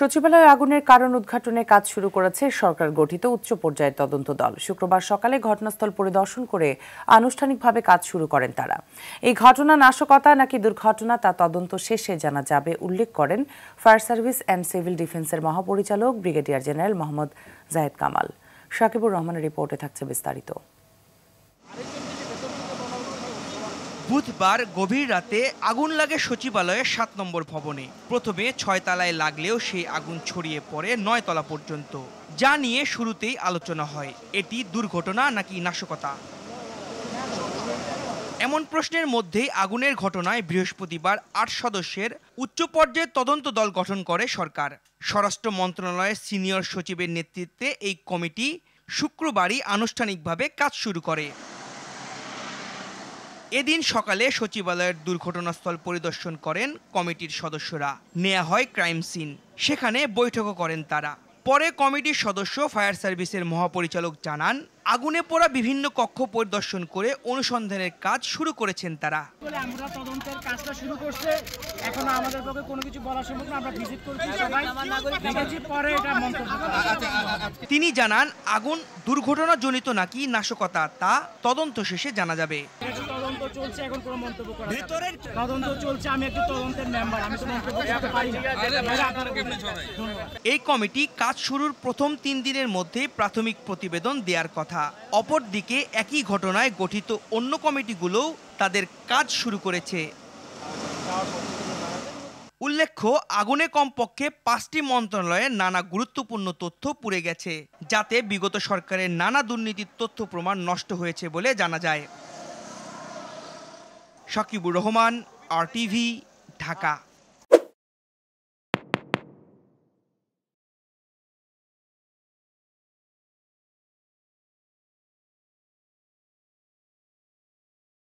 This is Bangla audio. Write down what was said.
সচিবালয়ে আগুনের কারণ উদ্ঘাটনে কাজ শুরু করেছে সরকার গঠিত উচ্চ পর্যায়ের তদন্ত দল। শুক্রবার সকালে ঘটনাস্থল পরিদর্শন করে আনুষ্ঠানিকভাবে কাজ শুরু করেন তারা। এই ঘটনা নাশকতা নাকি দুর্ঘটনা তা তদন্ত শেষে জানা যাবে উল্লেখ করেন ফায়ার সার্ভিস অ্যান্ড সিভিল ডিফেন্সের মহাপরিচালক ব্রিগেডিয়ার জেনারেল মোহাম্মদ জাহেদ কামাল। সাকিবুর রহমানের রিপোর্টে থাকছে বিস্তারিত। বুধবার গভীর রাতে আগুন লাগে সচিবালয়ের ৭ নম্বর ভবনে। প্রথমে ৬ তলায় লাগলেও সেই আগুন ছড়িয়ে পড়ে ৯ তলা পর্যন্ত, যা নিয়ে শুরুতেই আলোচনা হয় এটি দুর্ঘটনা নাকি নাশকতা। এমন প্রশ্নের মধ্যেই আগুনের ঘটনায় বৃহস্পতিবার ৮ সদস্যের উচ্চ পর্যায়ের তদন্ত দল গঠন করে সরকার। স্বরাষ্ট্র মন্ত্রণালয়ের সিনিয়র সচিবের নেতৃত্বে এই কমিটি শুক্রবারই আনুষ্ঠানিকভাবে কাজ শুরু করে। এদিন সকালে সচিবালয়ের দুর্ঘটনাস্থল পরিদর্শন করেন কমিটির সদস্যরা। নেওয়া হয় ক্রাইম সিন, সেখানে বৈঠকও করেন তারা। পরে কমিটির সদস্য ফায়ার সার্ভিসের মহাপরিচালক জানান, আগুনে পোড়া বিভিন্ন কক্ষ পরিদর্শন করে অনুসন্ধানের কাজ শুরু করেছেন তারা। আমরা তদন্তের কাজটা শুরু করছে, এখন আমাদের পক্ষে কোনো কিছু বলা সম্ভব না। আমরা ভিজিট করছি, সবাই দেখেছি, পরে এটা মন্তব্য। তিনি জানান, আগুন দুর্ঘটনাজনিত নাকি নাশকতা তা তদন্ত শেষে জানা যাবে। তদন্ত চলছে, এখন কোনো মন্তব্য করা যাবে না। তদন্ত চলছে, আমি একটি তদন্তের মেম্বার, আমি তো মন্তব্য করতে পারি না। এই কমিটি কাজ শুরুর প্রথম ৩ দিনের মধ্যে প্রাথমিক প্রতিবেদন দেওয়ার কথা। অপরদিকে একই ঘটনায় গঠিত অন্য কমিটিগুলোও তাদের কাজ শুরু করেছে। উল্লেখ্য, আগুনে কমপক্ষে ৫টি মন্ত্রণালয়ের নানা গুরুত্বপূর্ণ তথ্য পুড়ে গেছে, যাতে বিগত সরকারের নানা দুর্নীতির তথ্য প্রমাণ নষ্ট হয়েছে বলে জানা যায়। সাকিবুর রহমান, RTV, ঢাকা।